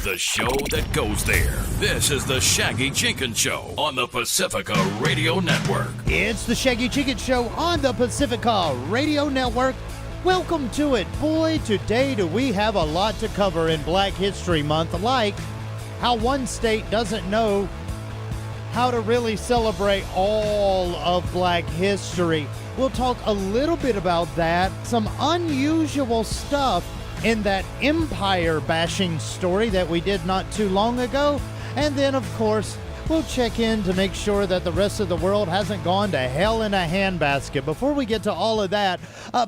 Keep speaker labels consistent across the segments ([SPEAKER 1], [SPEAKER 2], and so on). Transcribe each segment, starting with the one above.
[SPEAKER 1] The show that goes there. This is the Shaggy Jenkins Show on the Pacifica Radio Network.
[SPEAKER 2] It's the Shaggy Jenkins Show on the Pacifica Radio Network. Welcome to it. Boy, today do we have a lot to cover in Black History Month, like how one state doesn't know how to really celebrate all of Black history. We'll talk a little bit about that, some unusual stuff in that empire bashing story that we did not too long ago. And then, of course, we'll check in to make sure that the rest of the world hasn't gone to hell in a handbasket. Before we get to all of that,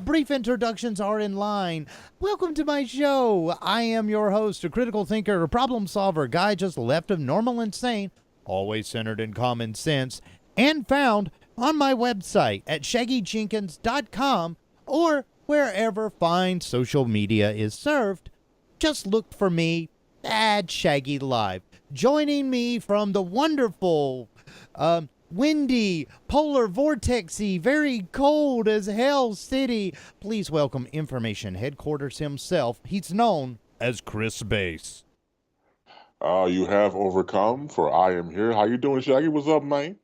[SPEAKER 2] brief introductions are in line. Welcome to my show. I am your host, a critical thinker, a problem solver, a guy just left of normal and sane, always centered in common sense, and found on my website at shaggyjenkins.com or wherever fine social media is served. Just look for me at Shaggy Live. Joining me from the wonderful, windy, polar vortexy, very cold as hell city, please welcome Information Headquarters himself. He's known as Chris Bass.
[SPEAKER 3] You have overcome, for I am here. How you doing, Shaggy? What's up, man?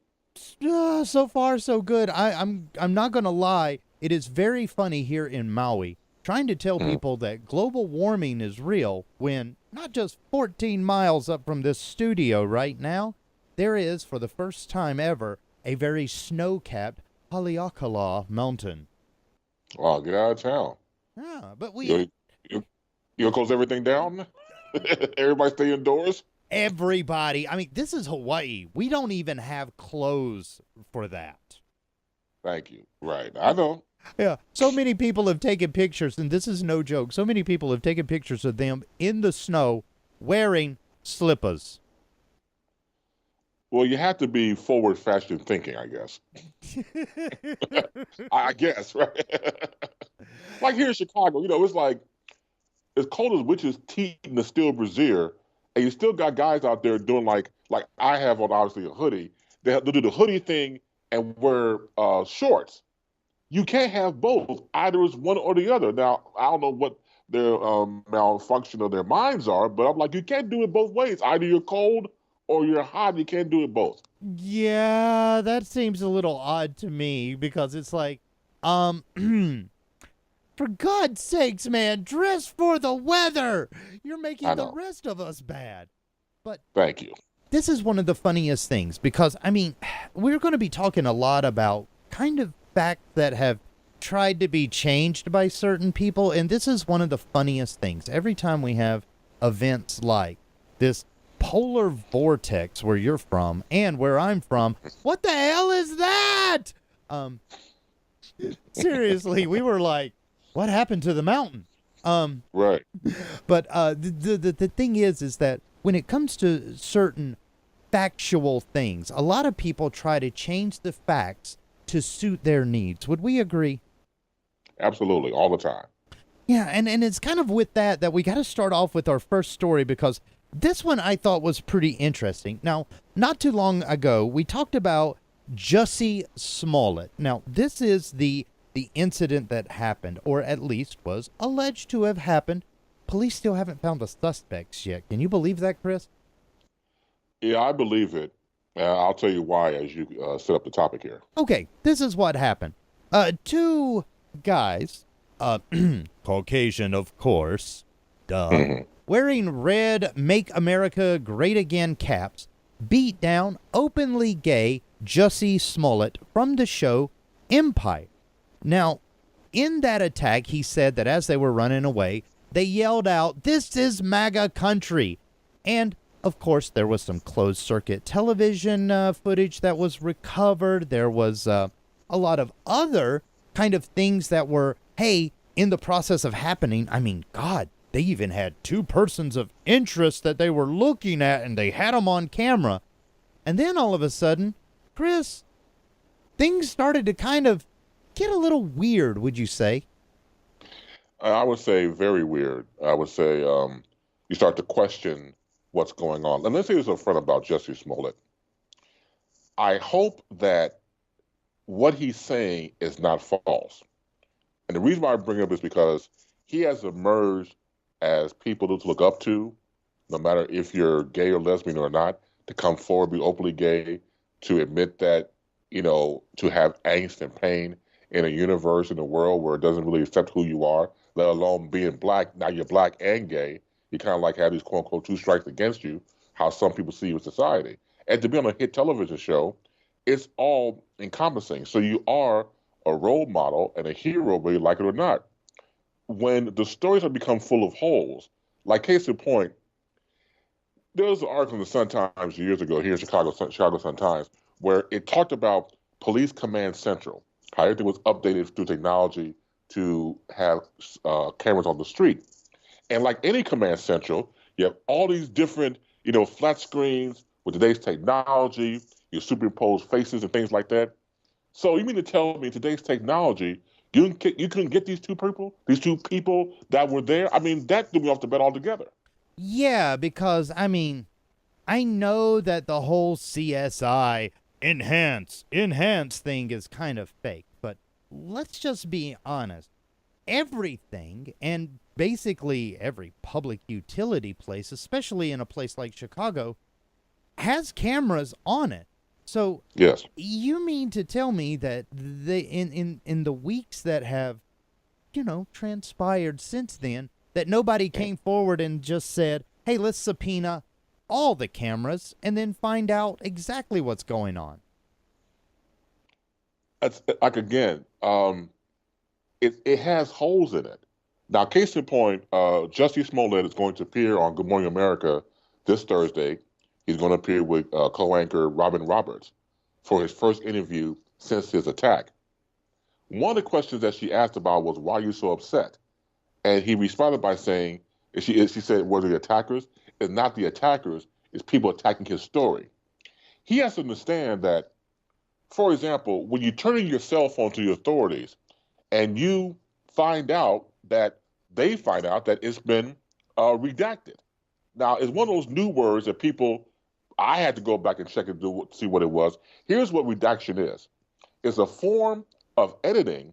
[SPEAKER 2] So far, so good. I'm not gonna lie. It is very funny here in Maui, trying to tell people that global warming is real when not just 14 miles up from this studio right now, there is, for the first time ever, a very snow-capped Haleakala mountain.
[SPEAKER 3] Wow, get out of town.
[SPEAKER 2] Yeah, but we...
[SPEAKER 3] You gonna close everything down? Everybody stay indoors?
[SPEAKER 2] Everybody. I mean, this is Hawaii. We don't even have clothes for that.
[SPEAKER 3] Thank you. Right. I know.
[SPEAKER 2] Yeah, so many people have taken pictures, and this is no joke. So many people have taken pictures of them in the snow wearing slippers.
[SPEAKER 3] Well, you have to be forward fashion thinking, I guess. I guess, right? Like here in Chicago, it's like as cold as witches' teeth in the steel brassiere, and you still got guys out there doing like I have on obviously a hoodie. They'll do the hoodie thing and wear shorts. You can't have both. Either is one or the other. Now, I don't know what their malfunction of their minds are, but I'm like, you can't do it both ways. Either you're cold or you're hot. You can't do it both.
[SPEAKER 2] Yeah, that seems a little odd to me because it's like, for God's sakes, man, dress for the weather. You're making the rest of us bad. But
[SPEAKER 3] thank you.
[SPEAKER 2] This is one of the funniest things because, I mean, we're going to be talking a lot about kind of facts that have tried to be changed by certain people, and this is one of the funniest things. Every time we have events like this polar vortex where you're from and where I'm from, what the hell is that? Seriously, we were like, what happened to the mountain?
[SPEAKER 3] Right.
[SPEAKER 2] But the thing is that when it comes to certain factual things, a lot of people try to change the facts to suit their needs. Would we agree?
[SPEAKER 3] Absolutely, all the time.
[SPEAKER 2] Yeah, and it's kind of with that we got to start off with our first story because this one I thought was pretty interesting. Now, not too long ago, we talked about Jussie Smollet. Now, this is the incident that happened, or at least was alleged to have happened. Police still haven't found the suspects yet. Can you believe that, Chris?
[SPEAKER 3] Yeah, I believe it. I'll tell you why as you set up the topic here.
[SPEAKER 2] Okay, this is what happened. Two guys, Caucasian, of course, wearing red Make America Great Again caps, beat down openly gay Jussie Smollett from the show Empire. Now, in that attack, he said that as they were running away, they yelled out, "This is MAGA country." And of course, there was some closed-circuit television footage that was recovered. There was a lot of other kind of things that were, hey, in the process of happening. I mean, God, they even had two persons of interest that they were looking at, and they had them on camera. And then all of a sudden, Chris, things started to kind of get a little weird, would you say?
[SPEAKER 3] I would say very weird. I would say you start to question what's going on. And let's say this up front about Jussie Smollett. I hope that what he's saying is not false. And the reason why I bring it up is because he has emerged as people to look up to no matter if you're gay or lesbian or not, to come forward, be openly gay, to admit that, to have angst and pain in a universe, in a world where it doesn't really accept who you are, let alone being black. Now you're black and gay. You kind of like have these quote unquote two strikes against you, how some people see you in society. And to be on a hit television show, it's all encompassing. So you are a role model and a hero, whether you like it or not. When the stories have become full of holes, like case in point, there was an article in the Sun-Times years ago here in Chicago Sun-Times, where it talked about Police Command Central, how everything was updated through technology to have cameras on the street. And like any Command Central, you have all these different, flat screens with today's technology, you superimpose faces and things like that. So you mean to tell me today's technology, you couldn't get these two people that were there? I mean, that threw me off the bed altogether.
[SPEAKER 2] Yeah, because, I know that the whole CSI enhance thing is kind of fake, but let's just be honest. Everything, and basically every public utility place, especially in a place like Chicago, has cameras on it. So
[SPEAKER 3] yes,
[SPEAKER 2] you mean to tell me that in the weeks that have, transpired since then, that nobody came forward and just said, hey, let's subpoena all the cameras and then find out exactly what's going on?
[SPEAKER 3] It's, like, again, it has holes in it. Now, case in point, Jussie Smollet is going to appear on Good Morning America this Thursday. He's going to appear with co-anchor Robin Roberts for his first interview since his attack. One of the questions that she asked about was, why are you so upset? And he responded by saying, she said, were the attackers? It's not the attackers, it's people attacking his story. He has to understand that, for example, when you turn in your cell phone to the authorities and you find out that it's been redacted. Now, it's one of those new words that I had to go back and check and see what it was. Here's what redaction is. It's a form of editing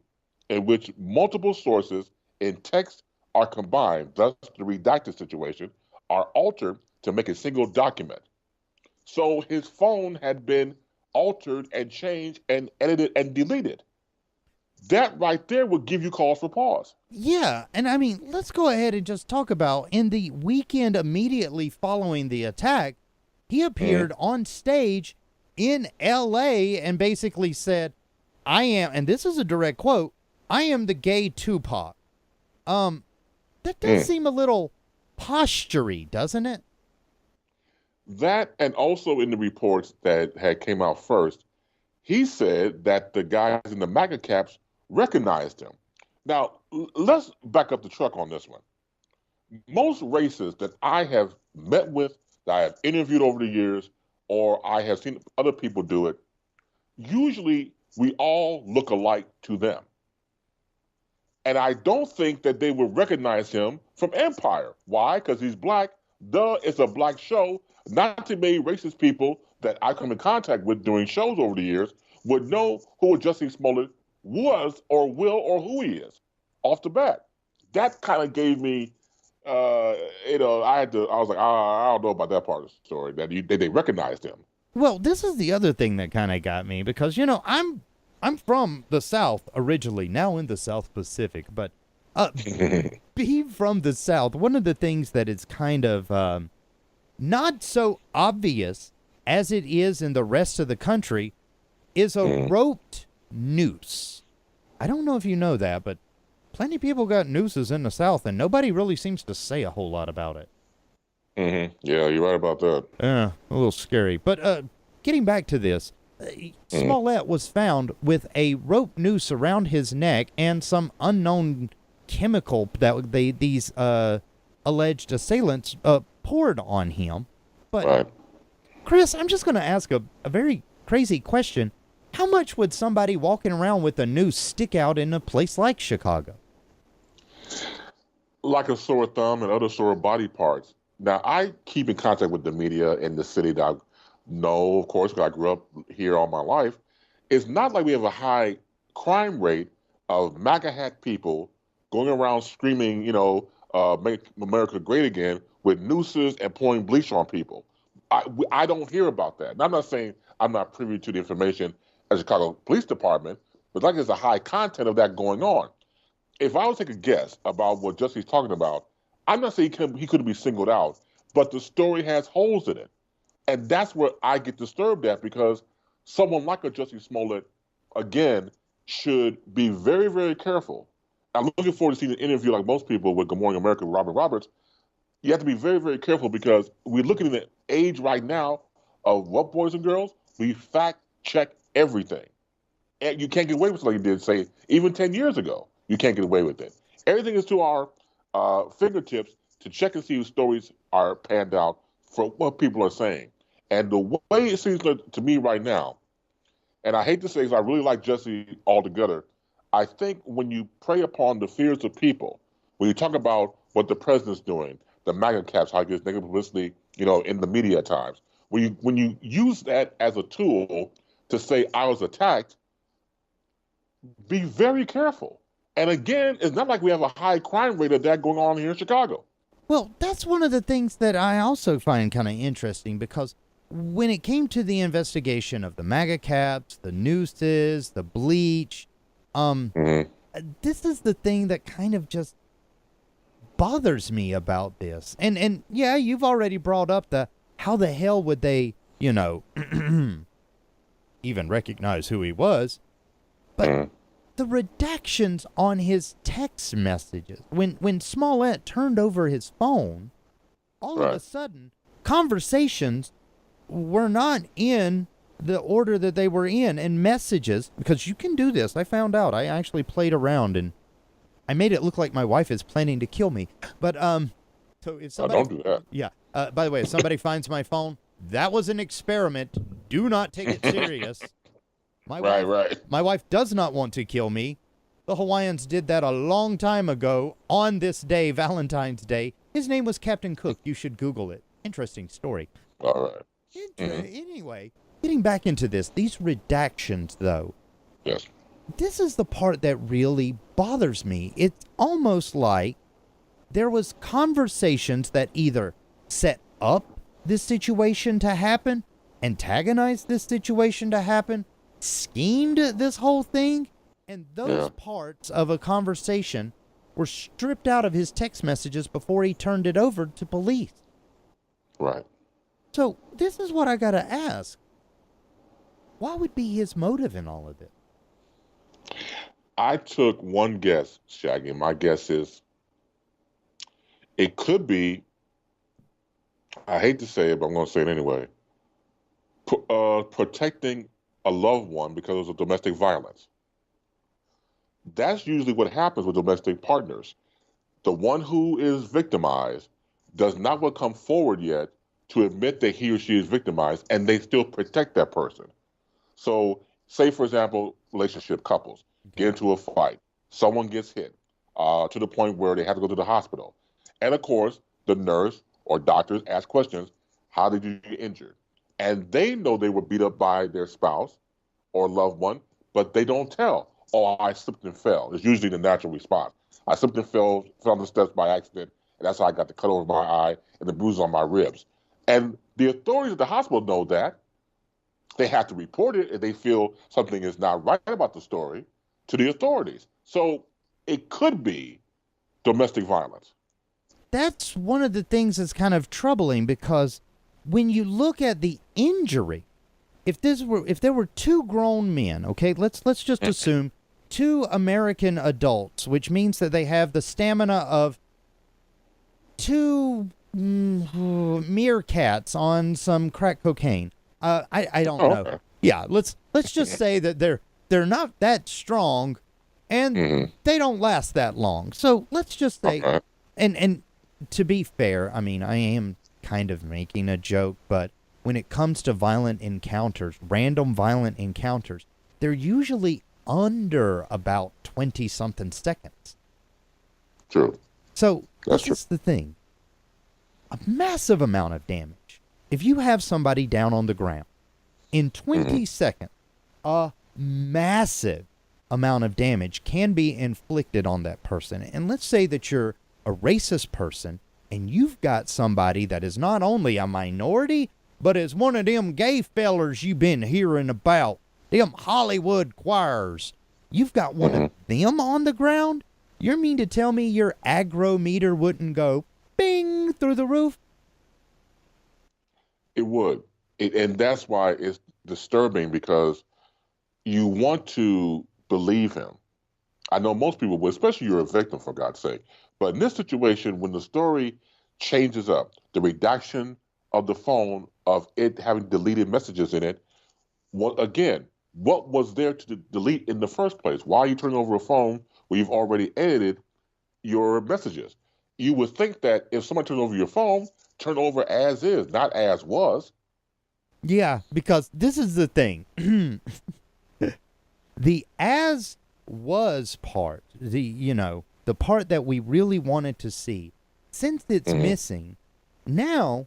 [SPEAKER 3] in which multiple sources in text are combined, thus the redacted situation, are altered to make a single document. So his phone had been altered and changed and edited and deleted. That right there would give you cause for pause.
[SPEAKER 2] Yeah, and let's go ahead and just talk about, in the weekend immediately following the attack, he appeared on stage in L.A. and basically said, I am, and this is a direct quote, I am the gay Tupac. That does seem a little postury, doesn't it?
[SPEAKER 3] That, and also in the reports that had came out first, he said that the guys in the MAGA caps recognized him. Now, let's back up the truck on this one. Most racists that I have met with, that I have interviewed over the years, or I have seen other people do it, usually we all look alike to them. And I don't think that they would recognize him from Empire. Why? Because he's black. It's a black show. Not too many racist people that I come in contact with doing shows over the years would know who Jussie Smollett was or will or who he is off the bat. That kind of gave me, I was like, I don't know about that part of the story, that they recognized him.
[SPEAKER 2] Well, this is the other thing that kind of got me, because, I'm from the South originally, now in the South Pacific, but being from the South, one of the things that is kind of not so obvious as it is in the rest of the country is a roped noose. I don't know if you know that, but plenty of people got nooses in the South, and nobody really seems to say a whole lot about it.
[SPEAKER 3] Mm-hmm. Yeah, you're right about that.
[SPEAKER 2] A little scary. But getting back to this, Smollet was found with a rope noose around his neck and some unknown chemical that these alleged assailants poured on him. But,
[SPEAKER 3] right.
[SPEAKER 2] Chris, I'm just going to ask a very crazy question. How much would somebody walking around with a noose stick out in a place like Chicago?
[SPEAKER 3] Like a sore thumb and other sore body parts. Now, I keep in contact with the media in the city that I know, of course, because I grew up here all my life. It's not like we have a high crime rate of MAGA hat people going around screaming, make America great again, with nooses and pouring bleach on people. I don't hear about that. And I'm not saying I'm not privy to the information at the Chicago Police Department, but like there's a high content of that going on. If I was to take a guess about what Jussie's talking about, I'm not saying he couldn't be singled out, but the story has holes in it. And that's where I get disturbed at, because someone like a Jussie Smollett, again, should be very, very careful. I'm looking forward to seeing an interview like most people with Good Morning America with Robert Roberts. You have to be very, very careful, because we're looking at the age right now of what, boys and girls? We fact check everything. And you can't get away with it like you did, say, even 10 years ago. You can't get away with it. Everything is to our fingertips to check and see if stories are panned out for what people are saying. And the way it seems to me right now, and I hate to say this, I really like Jussie altogether, I think when you prey upon the fears of people, when you talk about what the president's doing, the MAGA caps, how he gets negative publicity, in the media at times, when you use that as a tool to say I was attacked, be very careful. And again, it's not like we have a high crime rate of that going on here in Chicago.
[SPEAKER 2] Well, that's one of the things that I also find kind of interesting, because when it came to the investigation of the MAGA caps, the nooses, the bleach, this is the thing that kind of just bothers me about this. And yeah, you've already brought up how the hell would they, even recognize who he was. But the redactions on his text messages, when Smollet turned over his phone, all of a sudden, conversations were not in the order that they were in, and messages, because you can do this. I found out. I actually played around, and I made it look like my wife is planning to kill me. But, so if somebody...
[SPEAKER 3] don't do that.
[SPEAKER 2] Yeah. By the way, if somebody finds my phone, that was an experiment. Do not take it serious. My wife does not want to kill me. The Hawaiians did that a long time ago on this day, Valentine's Day. His name was Captain Cook. You should Google it. Interesting story.
[SPEAKER 3] All right.
[SPEAKER 2] Anyway, getting back into this, these redactions, though.
[SPEAKER 3] Yes.
[SPEAKER 2] This is the part that really bothers me. It's almost like there was conversations that either set up this situation to happen, antagonized this situation to happen, schemed this whole thing, and those parts of a conversation were stripped out of his text messages before he turned it over to police.
[SPEAKER 3] Right.
[SPEAKER 2] So this is what I gotta ask. What would be his motive in all of this?
[SPEAKER 3] I took one guess, Shaggy. My guess is it could be, I hate to say it, but I'm going to say it anyway, protecting a loved one because of domestic violence. That's usually what happens with domestic partners. The one who is victimized does not want to come forward yet to admit that he or she is victimized, and they still protect that person. So, say, for example, relationship couples get into a fight. Someone gets hit to the point where they have to go to the hospital. And, of course, the nurse or doctors ask questions, how did you get injured? And they know they were beat up by their spouse or loved one, but they don't tell. Oh, I slipped and fell. It's usually the natural response. I slipped and fell down the steps by accident, and that's how I got the cut over my eye and the bruise on my ribs. And the authorities at the hospital know that. They have to report it if they feel something is not right about the story to the authorities. So it could be domestic violence.
[SPEAKER 2] That's one of the things that's kind of troubling, because when you look at the injury, if there were two grown men, okay, let's just assume two American adults, which means that they have the stamina of two meerkats on some crack cocaine. I don't know.
[SPEAKER 3] Okay.
[SPEAKER 2] Yeah, let's just say that they're not that strong, and they don't last that long. So let's just say, and to be fair, I mean, I am kind of making a joke, but when it comes to violent encounters, random violent encounters, they're usually under about 20-something seconds.
[SPEAKER 3] True.
[SPEAKER 2] So
[SPEAKER 3] That's
[SPEAKER 2] this is the thing. A massive amount of damage. If you have somebody down on the ground, in 20 seconds, a massive amount of damage can be inflicted on that person. And let's say that you're a racist person and you've got somebody that is not only a minority, but is one of them gay fellers you've been hearing about, them Hollywood choirs. You've got one of them on the ground? You mean to tell me your aggro meter wouldn't go bing through the roof?
[SPEAKER 3] It would. And that's why it's disturbing, because you want to believe him. I know most people would, especially you're a victim, for God's sake. But in this situation, when the story changes up, the redaction of the phone, of it having deleted messages in it, what was there to delete in the first place? Why are you turning over a phone where you've already edited your messages? You would think that if someone turned over your phone, turn over as is, not as was.
[SPEAKER 2] Yeah, because this is the thing. The as was part, the part that we really wanted to see, since it's missing, now,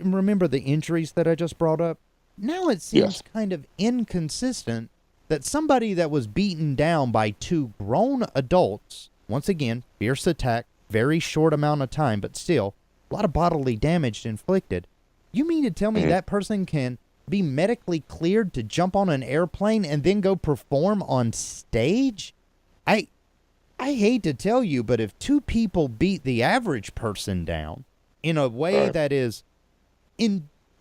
[SPEAKER 2] remember the injuries that I just brought up? Now it seems kind of inconsistent that somebody that was beaten down by two grown adults, once again, fierce attack, very short amount of time, but still, a lot of bodily damage inflicted. You mean to tell me that person can be medically cleared to jump on an airplane and then go perform on stage? I hate to tell you, but if two people beat the average person down in a way that is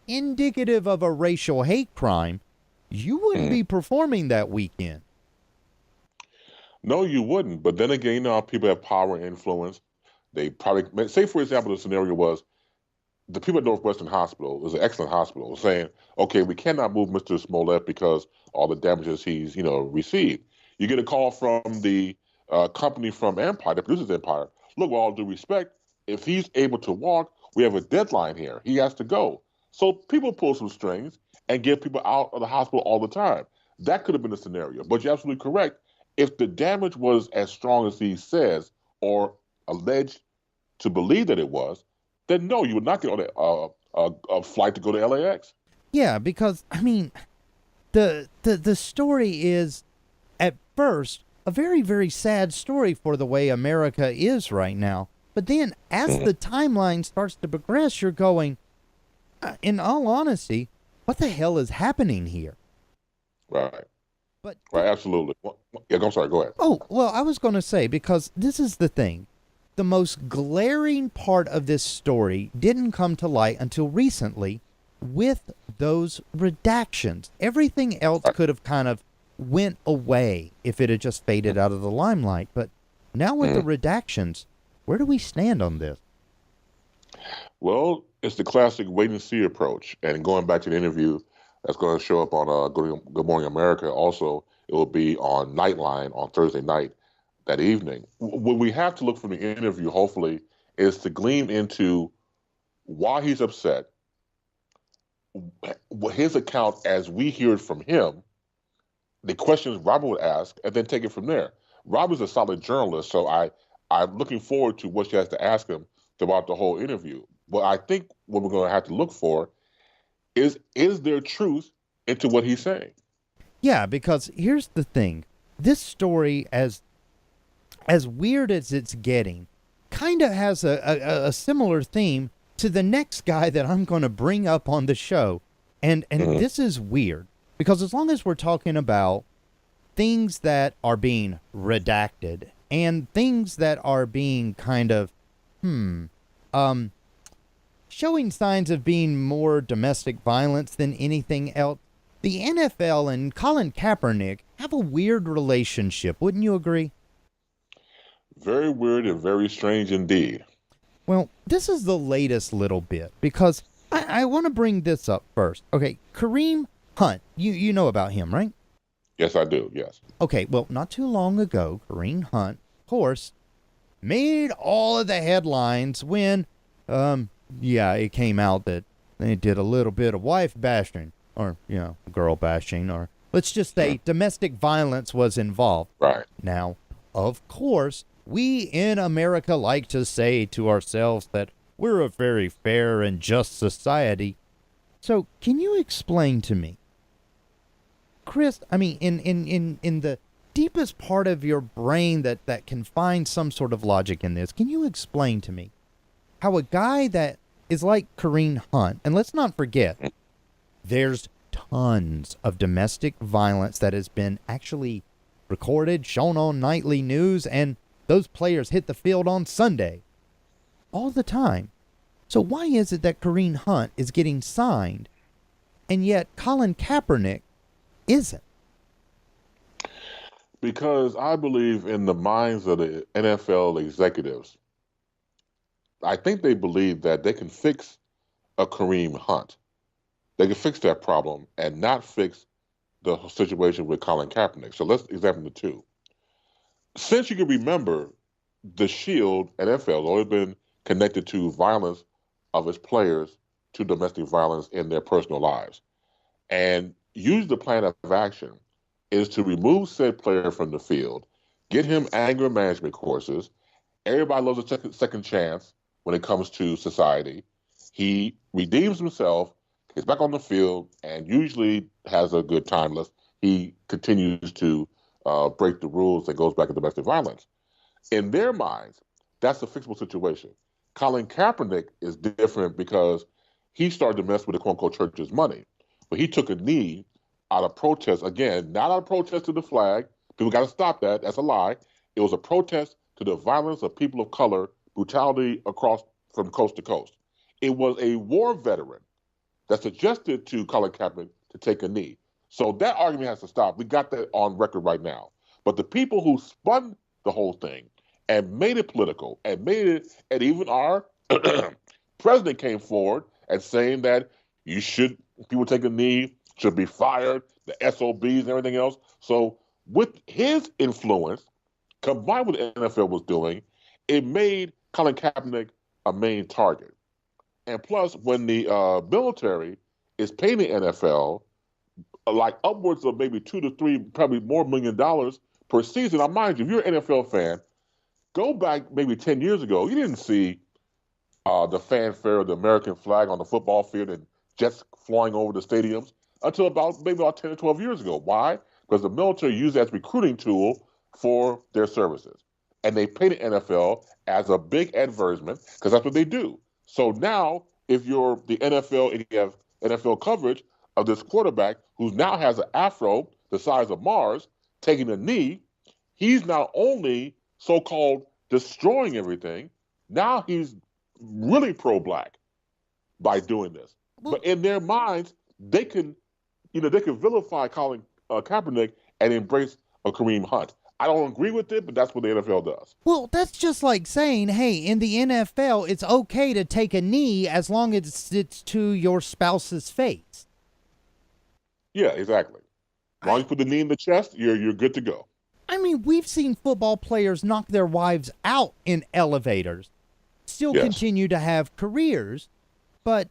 [SPEAKER 2] indicative of a racial hate crime, you wouldn't be performing that weekend.
[SPEAKER 3] No, you wouldn't. But then again, you know how people have power and influence. They probably, say for example, the scenario was the people at Northwestern Hospital, it was an excellent hospital, saying, okay, we cannot move Mr. Smollet because all the damages he's, received. You get a call from the company from Empire, that produces Empire. Look, with all due respect, if he's able to walk, we have a deadline here. He has to go. So people pull some strings and get people out of the hospital all the time. That could have been the scenario. But you're absolutely correct. If the damage was as strong as he says, or alleged to believe that it was, then no, you would not get on a flight to go to LAX.
[SPEAKER 2] Yeah, because, I mean, the story is, at first, a very, very sad story for the way America is right now. But then, as the timeline starts to progress, you're going, in all honesty, what the hell is happening here?
[SPEAKER 3] Right.
[SPEAKER 2] But
[SPEAKER 3] right, absolutely. Yeah, I'm sorry, go ahead.
[SPEAKER 2] Oh, well, I was going to say, because this is the thing. The most glaring part of this story didn't come to light until recently with those redactions. Everything else could have kind of went away if it had just faded out of the limelight. But now with the redactions, where do we stand on this?
[SPEAKER 3] Well, it's the classic wait and see approach. And going back to the interview that's going to show up on Good Morning America, also, it will be on Nightline on Thursday night that evening. What we have to look from the interview, hopefully, is to glean into why he's upset, his account as we hear it from him, the questions Robert would ask, and then take it from there. Robert's a solid journalist, so I'm looking forward to what she has to ask him throughout the whole interview. But I think what we're going to have to look for is there truth into what he's saying?
[SPEAKER 2] Yeah, because here's the thing. This story, as weird as it's getting, kind of has a similar theme to the next guy that I'm going to bring up on the show. And this is weird, because as long as we're talking about things that are being redacted and things that are being kind of, showing signs of being more domestic violence than anything else, the NFL and Colin Kaepernick have a weird relationship. Wouldn't you agree?
[SPEAKER 3] Very weird and very strange indeed.
[SPEAKER 2] Well, this is the latest little bit, because I want to bring this up first. Okay, Kareem Hunt, you know about him, right?
[SPEAKER 3] Yes, I do, yes.
[SPEAKER 2] Okay, well, not too long ago, Kareem Hunt, of course, made all of the headlines when, it came out that they did a little bit of wife bashing, or, girl bashing, or let's just say domestic violence was involved.
[SPEAKER 3] Right.
[SPEAKER 2] Now, of course, we in America like to say to ourselves that we're a very fair and just society. So, can you explain to me, Chris, I mean, in the deepest part of your brain that can find some sort of logic in this, can you explain to me how a guy that is like Kareem Hunt, and let's not forget, there's tons of domestic violence that has been actually recorded, shown on nightly news, and those players hit the field on Sunday all the time. So why is it that Kareem Hunt is getting signed and yet Colin Kaepernick isn't?
[SPEAKER 3] Because I believe in the minds of the NFL executives, I think they believe that they can fix a Kareem Hunt. They can fix that problem and not fix the situation with Colin Kaepernick. So let's examine the two. Since you can remember, the Shield, NFL, has always been connected to violence of its players, to domestic violence in their personal lives. And usually the plan of action is to remove said player from the field, get him anger management courses. Everybody loves a second chance when it comes to society. He redeems himself, gets back on the field, and usually has a good time. He continues to break the rules and goes back to domestic violence. In their minds, that's a fixable situation. Colin Kaepernick is different because he started to mess with the quote-unquote church's money. But he took a knee out of protest, again, not out of protest to the flag. People got to stop that. That's a lie. It was a protest to the violence of people of color, brutality across from coast to coast. It was a war veteran that suggested to Colin Kaepernick to take a knee. So that argument has to stop. We got that on record right now. But the people who spun the whole thing and made it political and and even our president came forward and saying that people take a knee, should be fired, the SOBs and everything else. So with his influence, combined with what the NFL was doing, it made Colin Kaepernick a main target. And plus, when the military is paying the NFL like upwards of maybe $2 to $3, probably more $1 million per season. Now, mind you, if you're an NFL fan, go back maybe 10 years ago, you didn't see the fanfare of the American flag on the football field and jets flying over the stadiums until maybe about 10 or 12 years ago. Why? Because the military used that as a recruiting tool for their services. And they pay the NFL as a big advertisement because that's what they do. So now, if you're the NFL and you have NFL coverage of this quarterback who now has an afro the size of Mars, taking a knee, he's not only so-called destroying everything, now he's really pro-black by doing this. But in their minds, they can vilify Colin Kaepernick and embrace a Kareem Hunt. I don't agree with it, but that's what the NFL does.
[SPEAKER 2] Well, that's just like saying, hey, in the NFL, it's okay to take a knee as long as it's to your spouse's face.
[SPEAKER 3] Yeah, exactly. As long as you put the knee in the chest, you're good to go.
[SPEAKER 2] I mean, we've seen football players knock their wives out in elevators, still continue to have careers, but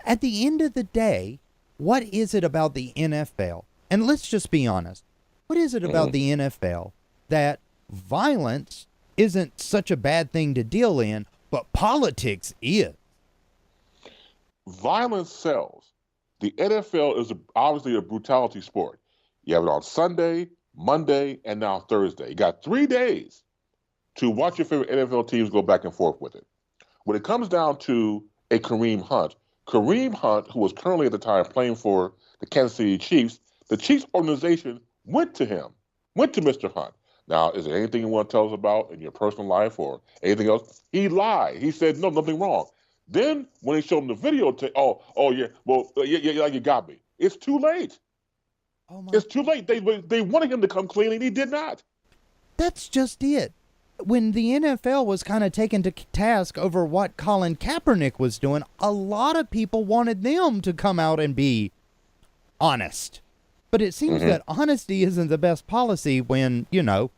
[SPEAKER 2] at the end of the day, what is it about the NFL? And let's just be honest. What is it about the NFL that violence isn't such a bad thing to deal in, but politics is?
[SPEAKER 3] Violence sells. The NFL is obviously a brutality sport. You have it on Sunday, Monday, and now Thursday. You got 3 days to watch your favorite NFL teams go back and forth with it. When it comes down to a Kareem Hunt, who was currently at the time playing for the Kansas City Chiefs, the Chiefs organization went to Mr. Hunt. Now, is there anything you want to tell us about in your personal life or anything else? He lied. He said, no, nothing wrong. Then when they showed him the video, you got me. It's too late. It's too late. They wanted him to come clean, and he did not.
[SPEAKER 2] That's just it. When the NFL was kind of taken to task over what Colin Kaepernick was doing, a lot of people wanted them to come out and be honest. But it seems that honesty isn't the best policy when, some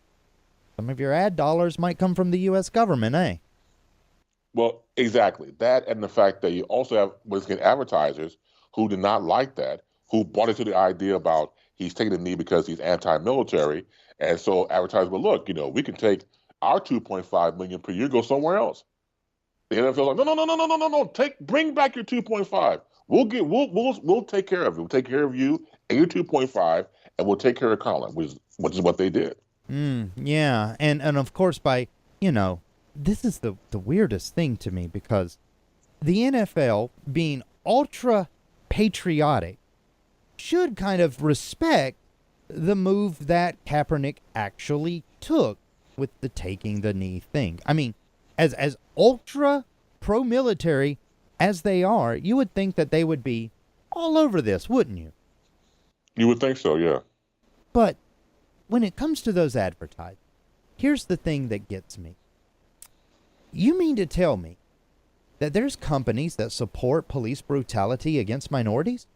[SPEAKER 2] of your ad dollars might come from the U.S. government, eh?
[SPEAKER 3] Well, exactly. That and the fact that you also have advertisers who did not like that, who bought into the idea about he's taking a knee because he's anti-military. And so advertisers will look, we can take our $2.5 million per year, go somewhere else. The NFL's like, no. Bring back your 2.5. We'll take care of it. We'll take care of you and your 2.5, and we'll take care of Collin, which is what they did.
[SPEAKER 2] Yeah, and of course by this is the weirdest thing to me, because the NFL, being ultra patriotic, should kind of respect the move that Kaepernick actually took with the taking the knee thing. I mean, as ultra pro-military as they are, you would think that they would be all over this, wouldn't you?
[SPEAKER 3] You would think so, yeah.
[SPEAKER 2] But when it comes to those advertisements, here's the thing that gets me. You mean to tell me that there's companies that support police brutality against minorities?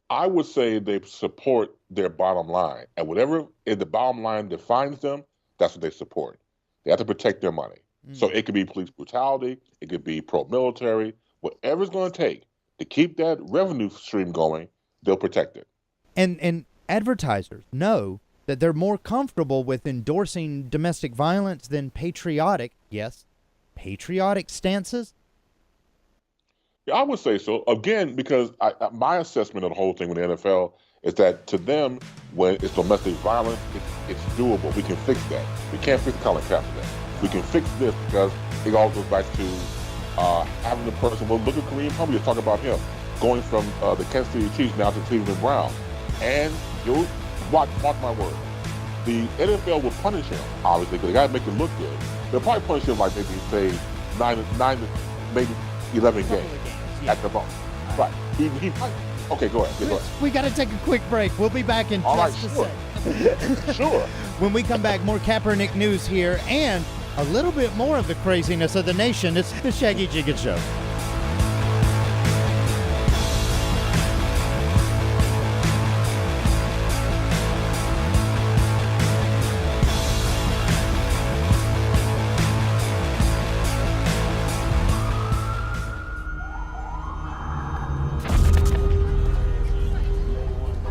[SPEAKER 3] I would say they support their bottom line. And whatever the bottom line defines them, that's what they support. They have to protect their money. So it could be police brutality, it could be pro-military, whatever it's going to take to keep that revenue stream going, they'll protect it.
[SPEAKER 2] And advertisers know that they're more comfortable with endorsing domestic violence than patriotic stances.
[SPEAKER 3] Yeah, I would say so. Again, because my assessment of the whole thing with the NFL is that to them, when it's domestic violence, it's doable. We can fix that. We can't fix Colin Kaepernick. We can fix this because it all goes back to having the person, well, look at Kareem Humphrey, let's talk about him, going from the Kansas City Chiefs now to Cleveland Browns. And you'll watch my word. The NFL will punish him, obviously, because they got to make it look good. They'll probably punish him like maybe, say, 9 to maybe 11 games at the most. Right. Okay, go ahead.
[SPEAKER 2] We got to take a quick break. We'll be back in just a second.
[SPEAKER 3] Sure.
[SPEAKER 2] When we come back, more Kaepernick news here and a little bit more of the craziness of the nation. It's the Shaggy Jenkins Show.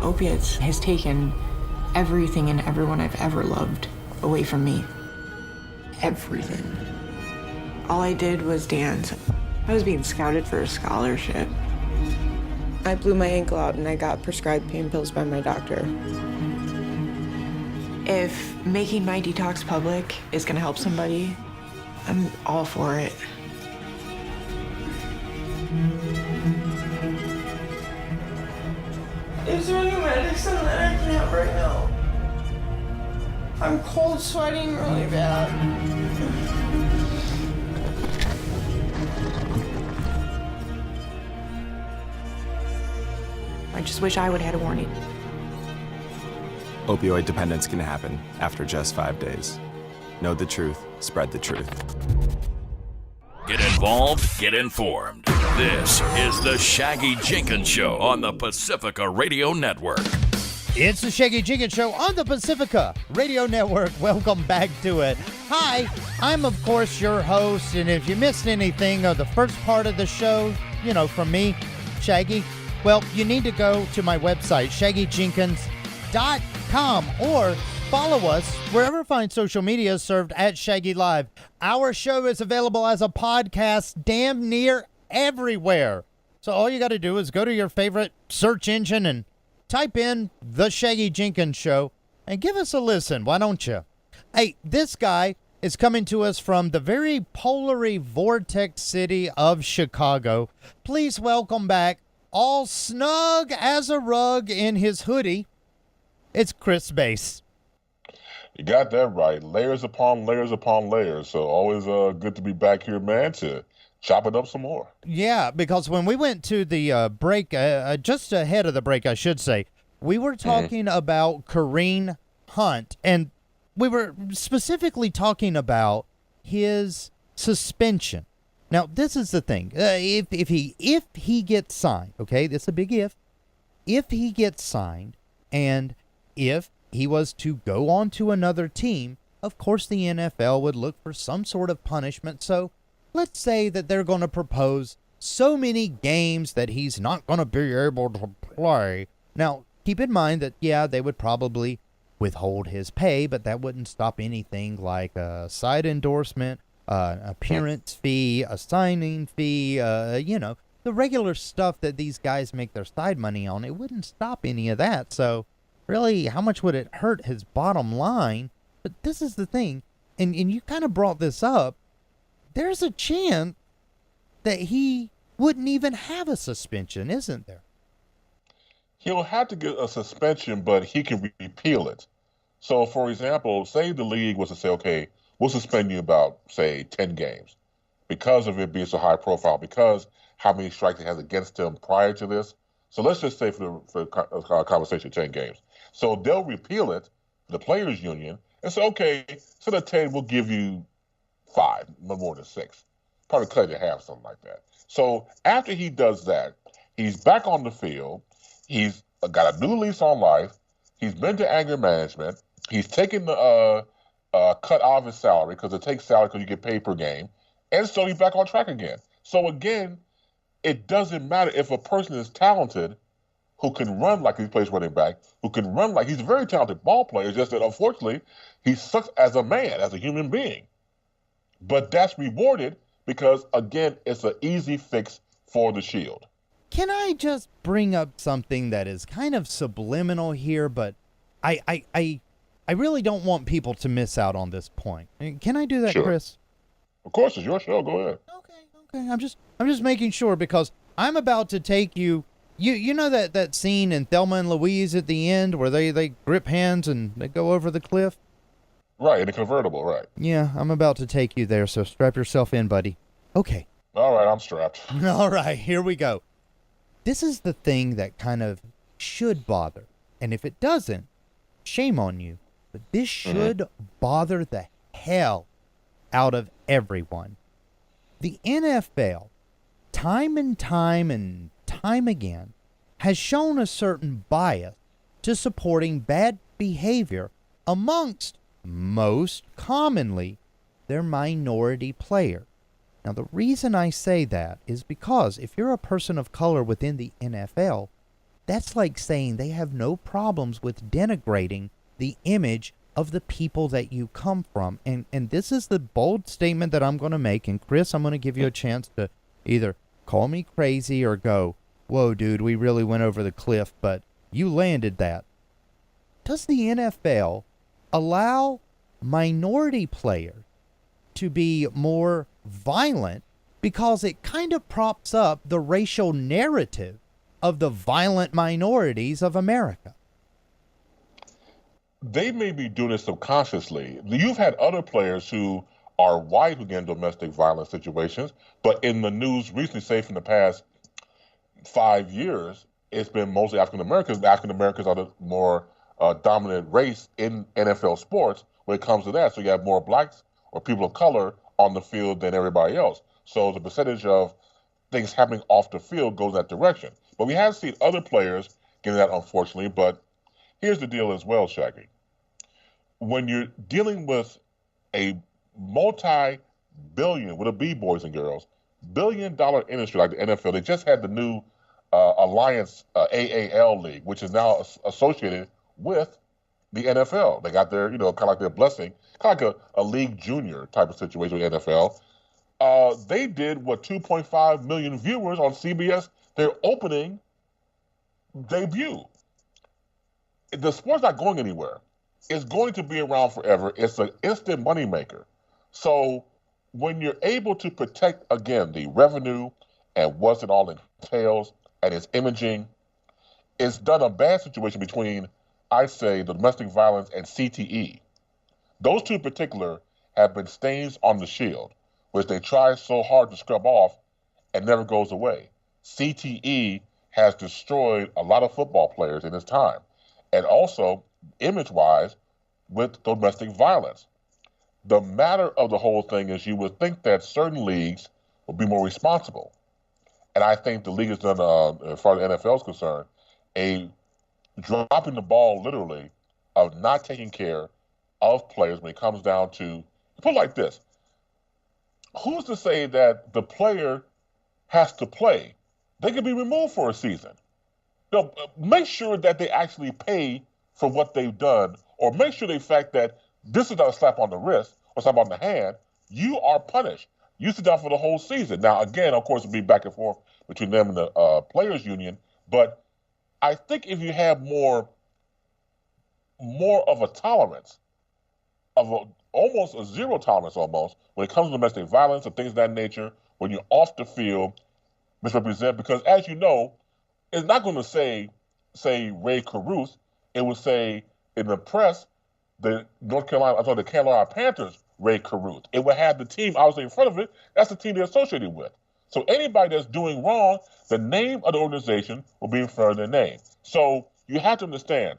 [SPEAKER 4] Opiates has taken everything and everyone I've ever loved away from me. Everything. All I did was dance. I was being scouted for a scholarship.
[SPEAKER 5] I blew my ankle out and I got prescribed pain pills by my doctor.
[SPEAKER 4] If making my detox public is gonna help somebody, I'm all for it.
[SPEAKER 5] Is there any medicine that I can have right now? I'm cold sweating really bad.
[SPEAKER 4] I just wish I would have had a warning.
[SPEAKER 6] Opioid dependence can happen after just 5 days. Know the truth, spread the truth.
[SPEAKER 1] Get involved, get informed. This is the Shaggy Jenkins Show on the Pacifica Radio Network.
[SPEAKER 2] It's the Shaggy Jenkins Show on the Pacifica Radio Network. Welcome back to it. Hi, I'm of course your host, and if you missed anything of the first part of the show, from me, Shaggy, well, you need to go to my website, shaggyjenkins.com, or follow us wherever fine social media is served at Shaggy Live. Our show is available as a podcast damn near everywhere. So all you got to do is go to your favorite search engine and type in The Shaggy Jenkins Show and give us a listen. Why don't you? Hey, this guy is coming to us from the very polary vortex city of Chicago. Please welcome back, all snug as a rug in his hoodie, it's Chris Bass.
[SPEAKER 3] You got that right. Layers upon layers upon layers. So always good to be back here, man, to chop it up some more.
[SPEAKER 2] Yeah, because when we went to the break, just ahead of the break, I should say, we were talking about Kareem Hunt, and we were specifically talking about his suspension. Now, this is the thing. If he gets signed, okay, this is a big if he gets signed, and if he was to go on to another team, of course the NFL would look for some sort of punishment. So let's say that they're going to propose so many games that he's not going to be able to play. Now, keep in mind that, yeah, they would probably withhold his pay, but that wouldn't stop anything like a side endorsement, an appearance fee, a signing fee, the regular stuff that these guys make their side money on. It wouldn't stop any of that. So really, how much would it hurt his bottom line? But this is the thing. and you kind of brought this up, there's a chance that he wouldn't even have a suspension, isn't there?
[SPEAKER 3] He'll have to get a suspension, but he can repeal it. So, for example, say the league was to say, okay, we'll suspend you about, say, 10 games because of it being so high profile, because how many strikes he has against him prior to this. So let's just say for conversation, 10 games. So they'll repeal it, the players' union, and say, okay, instead of 10, we'll give you 5, no more than 6. Probably cut it in half, something like that. So after he does that, he's back on the field. He's got a new lease on life. He's been to anger management. He's taken the cut off his salary because it takes salary because you get paid per game. And so he's back on track again. So again, it doesn't matter if a person is talented, who can run like he plays running back, who can run like he's a very talented ball player, just that unfortunately he sucks as a man, as a human being. But that's rewarded because, again, it's an easy fix for the Shield.
[SPEAKER 2] Can I just bring up something that is kind of subliminal here, but I really don't want people to miss out on this point. Can I do that,
[SPEAKER 3] Sure.
[SPEAKER 2] Chris?
[SPEAKER 3] Of course, it's your show. Go ahead.
[SPEAKER 2] Okay. I'm just making sure because I'm about to take you. You know that scene in Thelma and Louise at the end where they grip hands and they go over the cliff?
[SPEAKER 3] Right, in a convertible, right.
[SPEAKER 2] Yeah, I'm about to take you there, so strap yourself in, buddy. Okay.
[SPEAKER 3] All right, I'm strapped.
[SPEAKER 2] All right, here we go. This is the thing that kind of should bother. And if it doesn't, shame on you. But this should bother the hell out of everyone. The NFL, time and time again, has shown a certain bias to supporting bad behavior amongst, most commonly, their minority players. Now, the reason I say that is because if you're a person of color within the NFL, that's like saying they have no problems with denigrating the image of the people that you come from. And this is the bold statement that I'm going to make. And Chris, I'm going to give you a chance to either call me crazy or go, whoa, dude, we really went over the cliff, but you landed that. Does the NFL allow minority players to be more violent because it kind of props up the racial narrative of the violent minorities of America?
[SPEAKER 3] They may be doing it subconsciously. You've had other players who are white who get in domestic violence situations, but in the news recently, say from the past 5 years, it's been mostly African Americans. African Americans are the more dominant race in NFL sports when it comes to that. So you have more blacks or people of color on the field than everybody else. So the percentage of things happening off the field goes that direction. But we have seen other players getting that, unfortunately. But here's the deal as well, Shaggy. When you're dealing with a multi-billion, with a B, boys and girls, billion-dollar industry like the NFL, they just had the new Alliance AAL League, which is now associated with the NFL. They got their, kind of like their blessing, kind of like a league junior type of situation with NFL. They did, 2.5 million viewers on CBS, their opening debut. The sport's not going anywhere. It's going to be around forever. It's an instant moneymaker. So when you're able to protect, again, the revenue and what it all entails and its imaging, it's done a bad situation between, I say, the domestic violence and CTE. Those two in particular have been stains on the Shield, which they try so hard to scrub off and never goes away. CTE has destroyed a lot of football players in its time, and also image-wise with domestic violence. The matter of the whole thing is you would think that certain leagues would be more responsible. And I think the league has done, as far as the NFL is concerned, a dropping the ball literally of not taking care of players when it comes down to, put it like this, who's to say that the player has to play? They could be removed for a season. Make sure that they actually pay for what they've done, or make sure the fact that this is not a slap on the wrist or slap on the hand. You are punished. You sit down for the whole season. Now, again, of course, it'll be back and forth between them and the players' union, but I think if you have more of a tolerance of almost a zero tolerance almost when it comes to domestic violence and things of that nature, when you're off the field, misrepresent, because as you know, it's not going to say Ray Caruth. It would say in the press, the Carolina Panthers, Ray Caruth. It would have the team obviously in front of it. That's the team they're associated with. So anybody that's doing wrong, the name of the organization will be in front of their name. So you have to understand,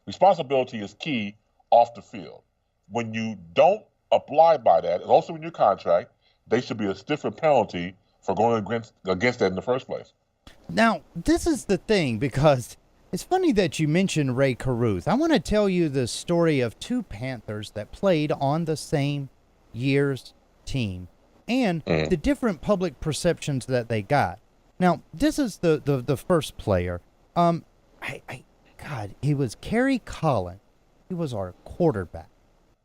[SPEAKER 3] responsibility is key off the field. When you don't abide by that, and also in your contract, they should be a stiffer penalty for going against that in the first place.
[SPEAKER 2] Now, this is the thing, because it's funny that you mentioned Ray Caruth. I want to tell you the story of two Panthers that played on the same year's team and the different public perceptions that they got. Now, this is the first player. God, he was Kerry Collin. He was our quarterback.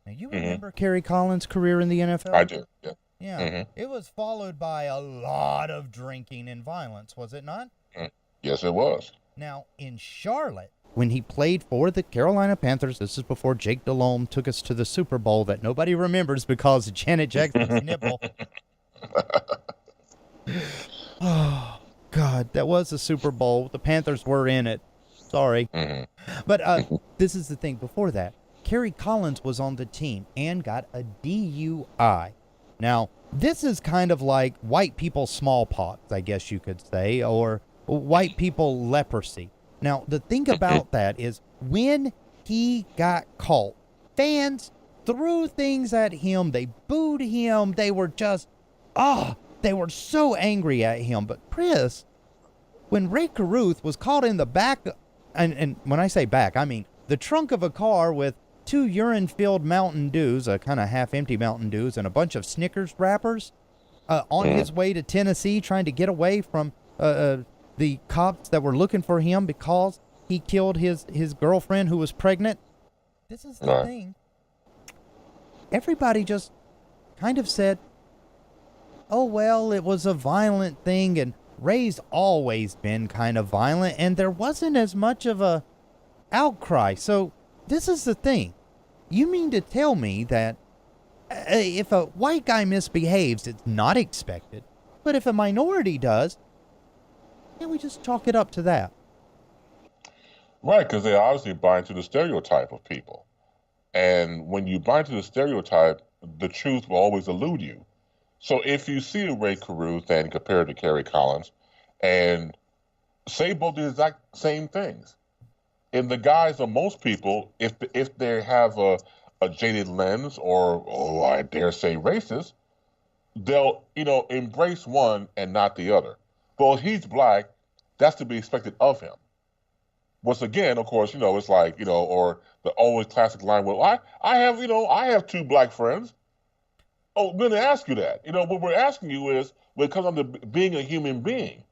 [SPEAKER 2] Now, you remember Kerry Collins' career in the NFL?
[SPEAKER 3] I do, yeah.
[SPEAKER 2] Yeah, it was followed by a lot of drinking and violence, was it not?
[SPEAKER 3] Yes, it was.
[SPEAKER 2] Now, in Charlotte, when he played for the Carolina Panthers, this is before Jake Delhomme took us to the Super Bowl that nobody remembers because of Janet Jackson's nipple. Oh, God, that was the Super Bowl. The Panthers were in it. Sorry. But this is the thing. Before that, Kerry Collins was on the team and got a DUI. Now, this is kind of like white people smallpox, I guess you could say, or white people leprosy. Now, the thing about that is when he got caught, fans threw things at him. They booed him. They were just, they were so angry at him. But Chris, when Ray Caruth was caught in the back, and when I say back, I mean the trunk of a car with 2 urine-filled Mountain Dews, a kind of half-empty Mountain Dews, and a bunch of Snickers wrappers on his way to Tennessee, trying to get away from the cops that were looking for him because he killed his girlfriend who was pregnant. This is the thing. Everybody just kind of said, oh, well, it was a violent thing, and Ray's always been kind of violent, and there wasn't as much of a outcry. So this is the thing. You mean to tell me that if a white guy misbehaves, it's not expected, but if a minority does, yeah, we just chalk it up to that?
[SPEAKER 3] Right, because they obviously buy into the stereotype of people. And when you buy into the stereotype, the truth will always elude you. So if you see a Ray Caruth and compare it to Kerry Collins and say both the exact same things, in the guise of most people, if they have a jaded lens or I dare say racist, they'll embrace one and not the other. Well, he's black, that's to be expected of him. Once again, of course, it's like or the always classic line. Well, I have 2 black friends. Oh, we're going to ask you that. What we're asking you is when it comes on to being a human being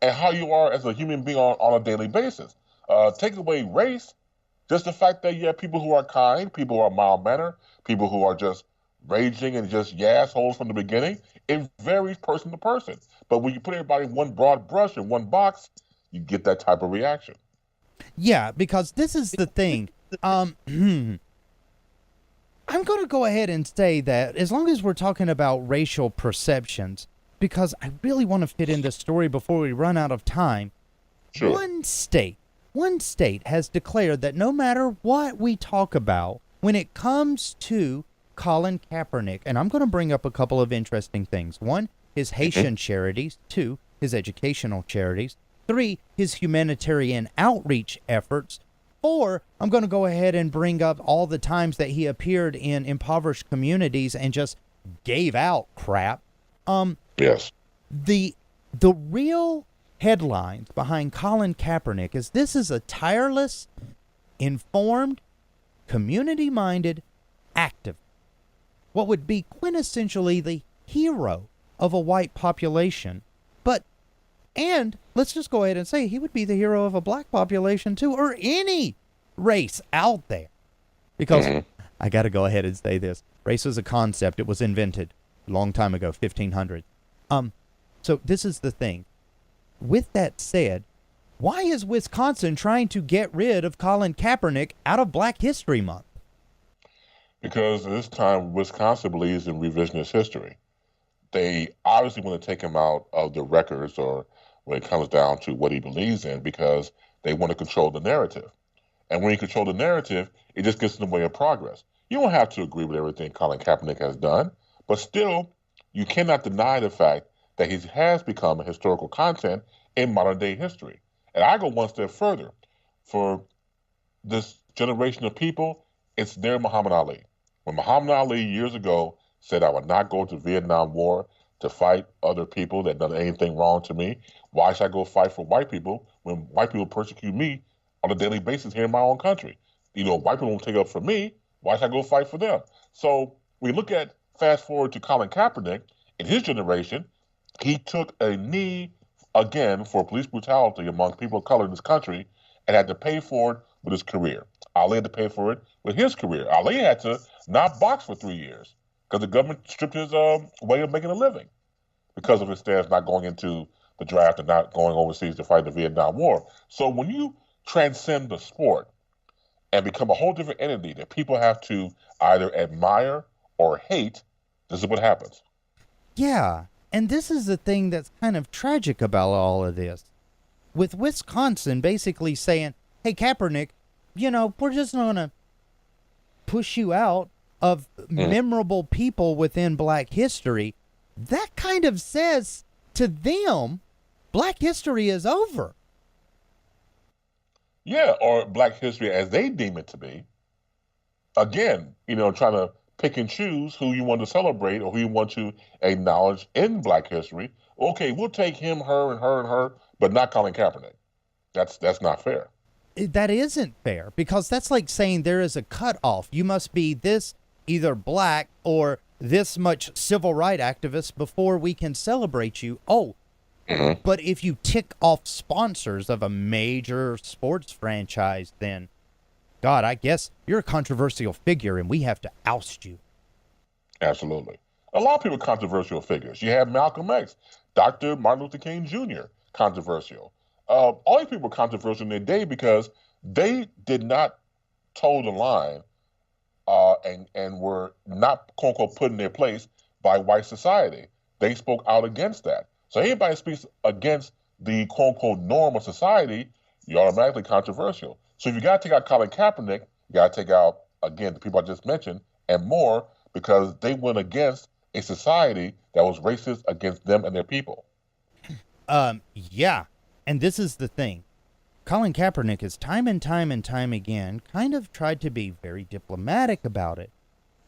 [SPEAKER 3] and how you are as a human being on a daily basis. Take away race, just the fact that you have people who are kind, people who are mild-mannered, people who are just raging and just assholes from the beginning. It varies person to person. But when you put everybody in one broad brush in one box, you get that type of reaction.
[SPEAKER 2] Yeah, because this is the thing. I'm going to go ahead and say that as long as we're talking about racial perceptions, because I really want to fit in this story before we run out of time.
[SPEAKER 3] Sure.
[SPEAKER 2] One state has declared that no matter what we talk about when it comes to Colin Kaepernick, and I'm going to bring up a couple of interesting things. 1, his Haitian charities. 2, his educational charities. 3, his humanitarian outreach efforts. 4, I'm going to go ahead and bring up all the times that he appeared in impoverished communities and just gave out crap.
[SPEAKER 3] Yes.
[SPEAKER 2] The real headlines behind Colin Kaepernick is this is a tireless, informed, community-minded activist. What would be quintessentially the hero of a white population. And let's just go ahead and say he would be the hero of a black population too, or any race out there. Because I got to go ahead and say this. Race is a concept. It was invented a long time ago, 1500. So this is the thing. With that said, why is Wisconsin trying to get rid of Colin Kaepernick out of Black History Month?
[SPEAKER 3] Because this time, Wisconsin believes in revisionist history. They obviously want to take him out of the records or when it comes down to what he believes in because they want to control the narrative. And when you control the narrative, it just gets in the way of progress. You don't have to agree with everything Colin Kaepernick has done, but still, you cannot deny the fact that he has become a historical content in modern day history. And I go one step further. For this generation of people, it's their Muhammad Ali. When Muhammad Ali years ago said, I would not go to Vietnam War to fight other people that done anything wrong to me, why should I go fight for white people when white people persecute me on a daily basis here in my own country? You know, white people won't take up for me, why should I go fight for them? So we look at, fast forward to Colin Kaepernick, in his generation, he took a knee again for police brutality among people of color in this country and had to pay for it with his career. Ali had to pay for it with his career. Ali had to not box for 3 years because the government stripped his way of making a living because of his stance not going into the draft and not going overseas to fight the Vietnam War. So when you transcend the sport and become a whole different entity that people have to either admire or hate, this is what happens.
[SPEAKER 2] Yeah, and this is the thing that's kind of tragic about all of this. With Wisconsin basically saying, hey, Kaepernick, you know, we're just going to push you out of memorable people within Black history. That kind of says to them, Black history is over.
[SPEAKER 3] Yeah, or Black history as they deem it to be. Again, you know, trying to pick and choose who you want to celebrate or who you want to acknowledge in Black history. Okay, we'll take him, her, and her, and her, but not Colin Kaepernick. That's not fair.
[SPEAKER 2] That isn't fair, because that's like saying there is a cutoff. You must be this either Black or this much civil rights activist before we can celebrate you. Oh, but if you tick off sponsors of a major sports franchise, then, God, I guess you're a controversial figure and we have to oust you.
[SPEAKER 3] Absolutely. A lot of people are controversial figures. You have Malcolm X, Dr. Martin Luther King Jr., controversial. All these people were controversial in their day because they did not toe the line and were not, quote unquote, put in their place by white society. They spoke out against that. So anybody speaks against the quote unquote norm of society, you're automatically controversial. So if you got to take out Colin Kaepernick, you got to take out, again, the people I just mentioned and more, because they went against a society that was racist against them and their people.
[SPEAKER 2] Yeah. And this is the thing. Colin Kaepernick has time and time again kind of tried to be very diplomatic about it,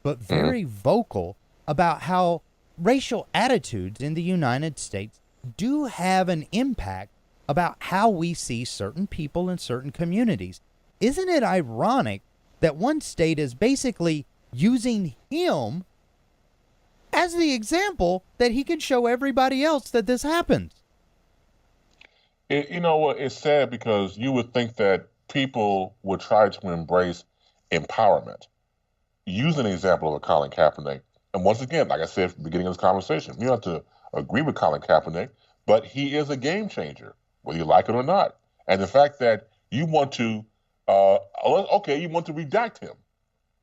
[SPEAKER 2] but very vocal about how racial attitudes in the United States do have an impact about how we see certain people in certain communities. Isn't it ironic that one state is basically using him as the example that he can show everybody else that this happens?
[SPEAKER 3] You know what? It's sad because you would think that people would try to embrace empowerment. Use an example of a Colin Kaepernick. And once again, like I said at the beginning of this conversation, you don't have to agree with Colin Kaepernick, but he is a game changer, whether you like it or not. And the fact that you want to, you want to redact him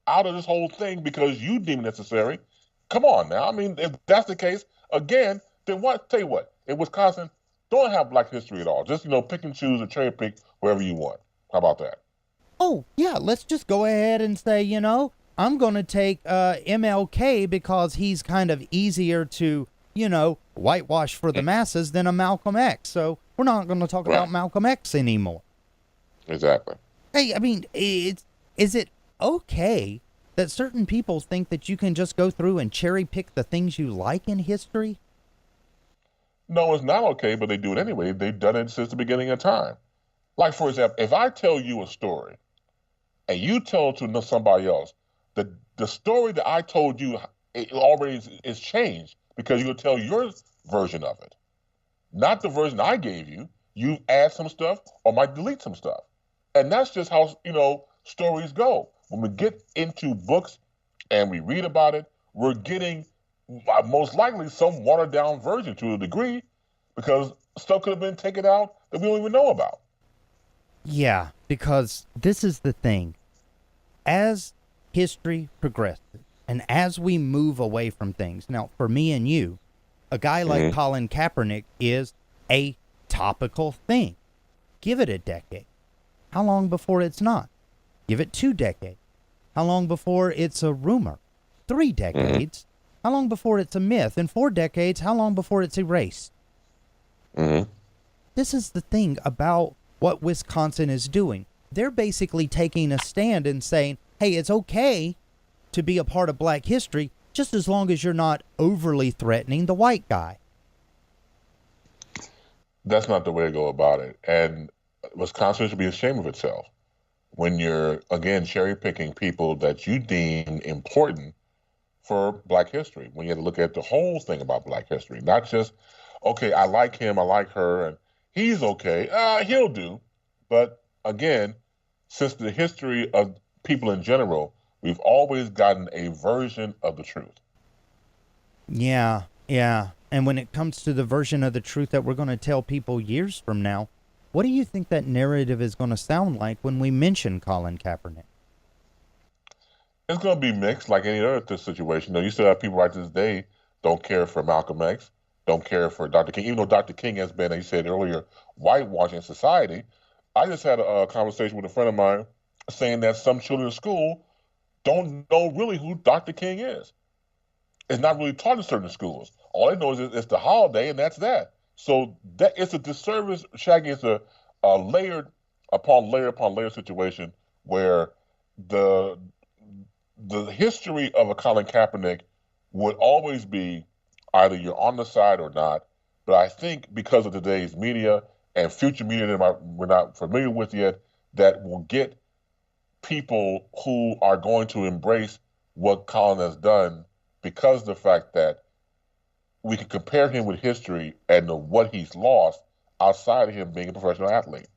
[SPEAKER 3] out of this whole thing because you deem it necessary. Come on now. I mean, if that's the case, again, then what? Tell you what, in Wisconsin, don't have Black history at all. Just, pick and choose or cherry pick wherever you want. How about that?
[SPEAKER 2] Oh, yeah, let's just go ahead and say, I'm going to take MLK because he's kind of easier to, whitewash for the masses than a Malcolm X. So we're not going to talk about Malcolm X anymore.
[SPEAKER 3] Exactly.
[SPEAKER 2] Hey, I mean, is it okay that certain people think that you can just go through and cherry pick the things you like in history?
[SPEAKER 3] No, it's not okay, but they do it anyway. They've done it since the beginning of time. Like, for example, if I tell you a story and you tell it to somebody else, the story that I told you it already is changed because you'll tell your version of it. Not the version I gave you. You add some stuff or might delete some stuff. And that's just how, stories go. When we get into books and we read about it, we're getting most likely some watered down version to a degree because stuff could have been taken out that we don't even know about.
[SPEAKER 2] Yeah, because this is the thing. As history progresses, and as we move away from things, now for me and you, a guy like Colin Kaepernick is a topical thing. Give it a decade. How long before it's not? Give it 2 decades. How long before it's a rumor? 3 decades. How long before it's a myth? And 4 decades, how long before it's erased? This is the thing about what Wisconsin is doing. They're basically taking a stand and saying, hey, it's okay to be a part of black history just as long as you're not overly threatening the white guy.
[SPEAKER 3] That's not the way to go about it. And Wisconsin should be ashamed of itself when you're, again, cherry-picking people that you deem important for black history, when you have to look at the whole thing about black history, not just, okay, I like him, I like her, and he's okay, he'll do. But again, since the history of people in general, we've always gotten a version of the truth.
[SPEAKER 2] Yeah. And when it comes to the version of the truth that we're going to tell people years from now, what do you think that narrative is going to sound like when we mention Colin Kaepernick?
[SPEAKER 3] It's going to be mixed like any other situation. You still have people right to this day don't care for Malcolm X, don't care for Dr. King, even though Dr. King has been, as you said earlier, whitewashing society. I just had a conversation with a friend of mine saying that some children in school don't know really who Dr. King is. It's not really taught in certain schools. All they know is it's the holiday, and that's that. So that it's a disservice, Shaggy. It's a layered upon layer situation where the history of a Colin Kaepernick would always be either you're on the side or not. But I think because of today's media and future media that we're not familiar with yet, that will get people who are going to embrace what Colin has done because of the fact that we can compare him with history and know what he's lost outside of him being a professional athlete.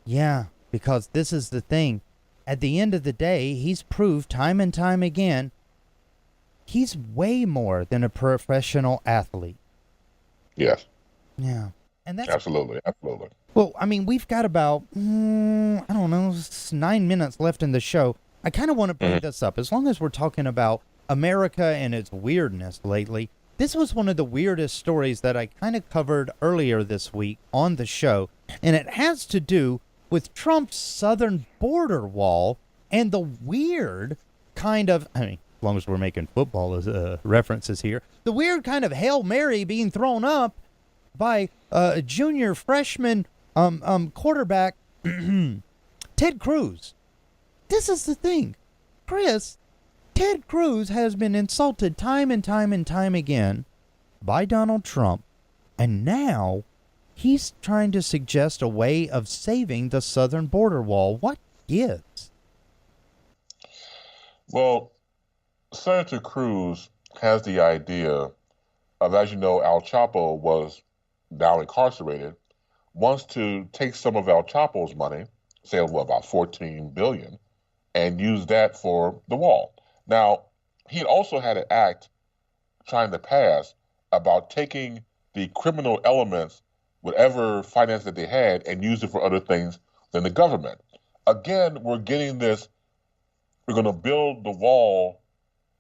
[SPEAKER 2] Yeah, because this is the thing. At the end of the day, he's proved time and time again, he's way more than a professional athlete.
[SPEAKER 3] Yes.
[SPEAKER 2] Yeah. And that's
[SPEAKER 3] absolutely.
[SPEAKER 2] Well, I mean, we've got about, 9 minutes left in the show. I kind of want to bring this up. As long as we're talking about America and its weirdness lately, this was one of the weirdest stories that I kind of covered earlier this week on the show, and it has to do with Trump's southern border wall and the weird kind of, as long as we're making football references here, the weird kind of Hail Mary being thrown up by a junior freshman quarterback, Ted Cruz. This is the thing, Chris. Ted Cruz has been insulted time and time again by Donald Trump, and now he's trying to suggest a way of saving the southern border wall. What gives?
[SPEAKER 3] Well, Senator Cruz has the idea of, as you know, Al Chapo was now incarcerated, wants to take some of Al Chapo's money, say about $14 billion, and use that for the wall. Now, he also had an act trying to pass about taking the criminal elements, whatever finance that they had, and use it for other things than the government. Again, we're getting this, we're going to build the wall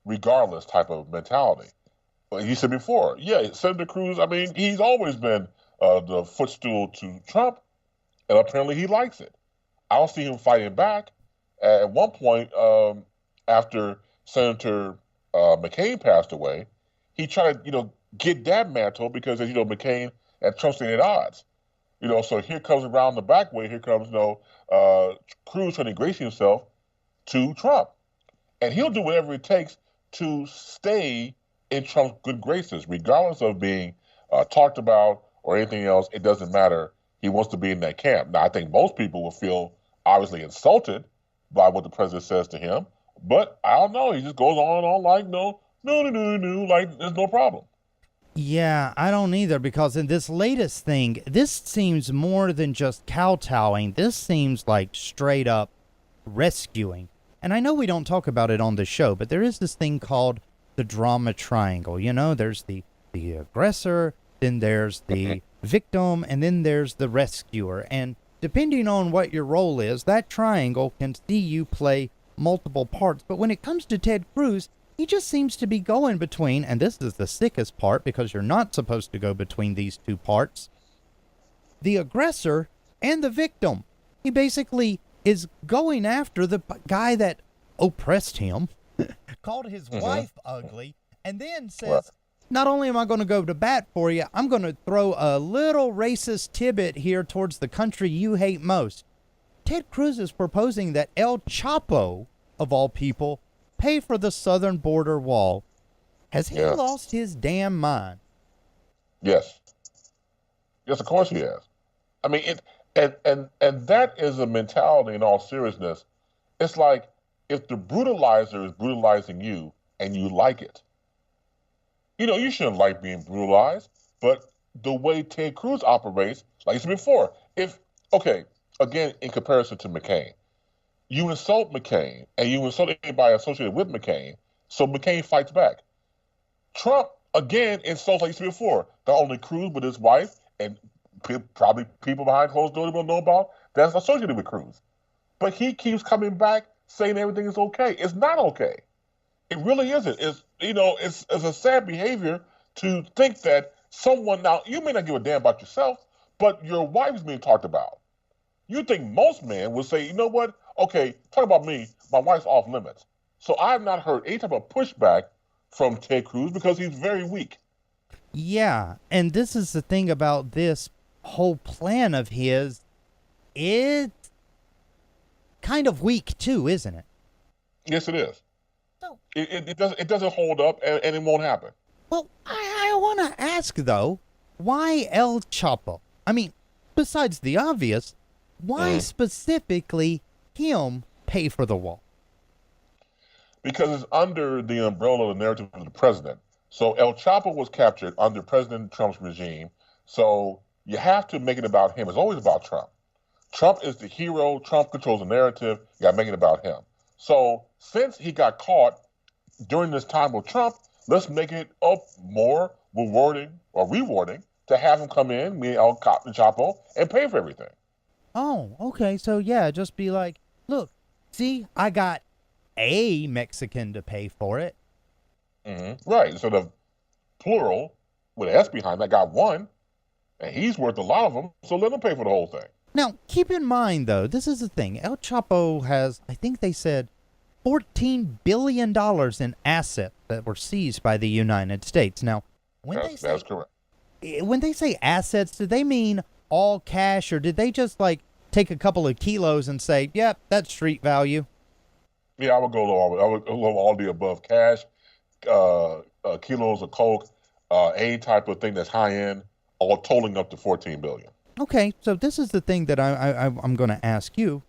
[SPEAKER 3] regardless type of mentality. But he said before, Senator Cruz, he's always been the footstool to Trump, and apparently he likes it. I don't see him fighting back. At one point, after Senator McCain passed away, he tried to, get that mantle because, as you know, McCain and Trump stayed at odds. So here comes around the back way, here comes, Cruz trying to ingratiate himself to Trump. And he'll do whatever it takes to stay in Trump's good graces, regardless of being talked about or anything else. It doesn't matter. He wants to be in that camp. Now, I think most people will feel obviously insulted by what the president says to him. But I don't know. He just goes on and on like, no, like there's no problem.
[SPEAKER 2] Yeah, I don't either, because in this latest thing, this seems more than just kowtowing. This seems like straight up rescuing. And I know we don't talk about it on the show, but there is this thing called the drama triangle. There's the aggressor, then there's the victim, and then there's the rescuer. And depending on what your role is, that triangle can see you play multiple parts. But when it comes to Ted Cruz, he just seems to be going between, and this is the sickest part because you're not supposed to go between these two parts, the aggressor and the victim. He basically is going after the guy that oppressed him, called his wife ugly, and then says, not only am I going to go to bat for you, I'm going to throw a little racist tidbit here towards the country you hate most. Ted Cruz is proposing that El Chapo, of all people, pay for the southern border wall. Has he lost his damn mind?
[SPEAKER 3] Yes. Yes, of course he has. I mean, and that is a mentality in all seriousness. It's like if the brutalizer is brutalizing you and you like it, you know, you shouldn't like being brutalized, but the way Ted Cruz operates, like I said before, again, in comparison to McCain, you insult McCain and you insult anybody associated with McCain, so McCain fights back. Trump, again, insults, like I said before, not only Cruz, but his wife and probably people behind closed doors don't know about that's associated with Cruz. But he keeps coming back saying everything is okay. It's not okay. It really isn't. It's a sad behavior to think that someone, now you may not give a damn about yourself, but your wife is being talked about. You think most men would say, you know what? Okay, talk about me. My wife's off limits. So I have not heard any type of pushback from Ted Cruz because he's very weak.
[SPEAKER 2] Yeah, and this is the thing about this whole plan of his. It's kind of weak too, isn't it?
[SPEAKER 3] Yes, it is.
[SPEAKER 2] So,
[SPEAKER 3] it doesn't hold up, and it won't happen.
[SPEAKER 2] Well, I want to ask, though, why El Chapo? I mean, besides the obvious, why specifically him pay for the wall?
[SPEAKER 3] Because it's under the umbrella of the narrative of the president. So El Chapo was captured under President Trump's regime. So you have to make it about him. It's always about Trump. Trump is the hero. Trump controls the narrative. You got to make it about him. So since he got caught during this time with Trump, let's make it more rewarding to have him come in, me and El Chapo, and pay for everything.
[SPEAKER 2] Oh, okay. So, yeah, just be like, look, see, I got a Mexican to pay for it.
[SPEAKER 3] Mm-hmm. Right. Instead of plural with an S behind it, I got one, and he's worth a lot of them, so let him pay for the whole thing.
[SPEAKER 2] Now, keep in mind, though, this is the thing. El Chapo has, I think they said, $14 billion in assets that were seized by the United States. Now, that's correct. When they say assets, do they mean all cash, or did they just, take a couple of kilos and say, yep, that's street value?
[SPEAKER 3] Yeah, I would go all the above. Cash, kilos of coke, a type of thing that's high end, all totaling up to $14 billion.
[SPEAKER 2] Okay, so this is the thing that I'm going to ask you.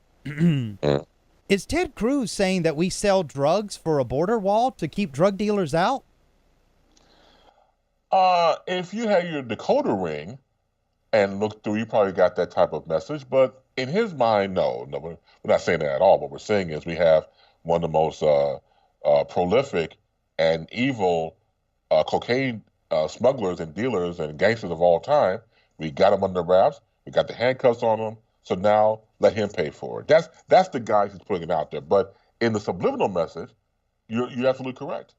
[SPEAKER 2] Is Ted Cruz saying that we sell drugs for a border wall to keep drug dealers out?
[SPEAKER 3] If you have your decoder ring and look through, you probably got that type of message. But in his mind, no, we're not saying that at all. What we're saying is we have one of the most prolific and evil cocaine smugglers and dealers and gangsters of all time. We got them under wraps. We got the handcuffs on them. So now let him pay for it. That's the guy who's putting it out there. But in the subliminal message, you're absolutely correct.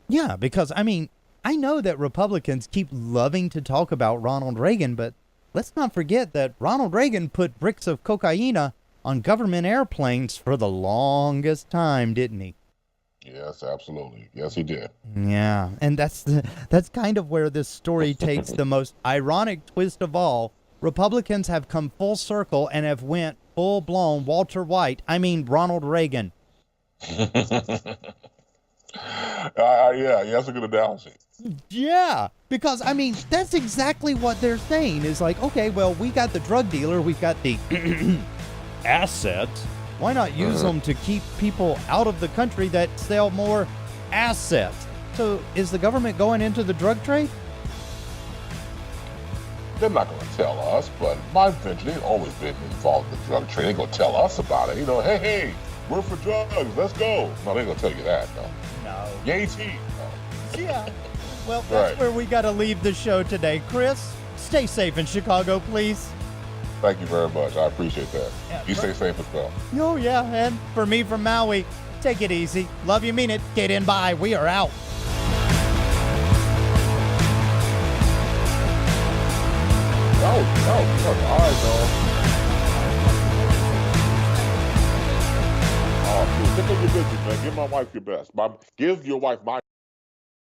[SPEAKER 2] Yeah, because, I mean, I know that Republicans keep loving to talk about Ronald Reagan, but let's not forget that Ronald Reagan put bricks of cocaine on government airplanes for the longest time, didn't he?
[SPEAKER 3] Yes, absolutely. Yes, he did.
[SPEAKER 2] Yeah, and that's kind of where this story takes the most ironic twist of all. Republicans have come full circle and have went full-blown Ronald Reagan.
[SPEAKER 3] Yeah, that's a good analogy.
[SPEAKER 2] Yeah, because, I mean, that's exactly what they're saying is like, okay, well, we got the drug dealer, we've got the assets. Why not use them to keep people out of the country that sell more assets? So is the government going into the drug trade?
[SPEAKER 3] They're not going to tell us, but my venture, they've always been involved in the drug trade. They're going to tell us about it. You know, hey, we're for drugs, let's go. No, they're going to tell you that, no.
[SPEAKER 2] No.
[SPEAKER 3] Yay, team. No.
[SPEAKER 2] Yeah. Well, that's where we got to leave the show today. Chris, stay safe in Chicago, please.
[SPEAKER 3] Thank you very much. I appreciate that.
[SPEAKER 2] Yeah,
[SPEAKER 3] You stay safe as well.
[SPEAKER 2] Oh, yeah. And for me from Maui, take it easy. Love you, mean it. Get in by. We are out.
[SPEAKER 3] That was perfect. All right, dog. Oh, dude, take care of your business, man. Give my wife your best. Give your wife my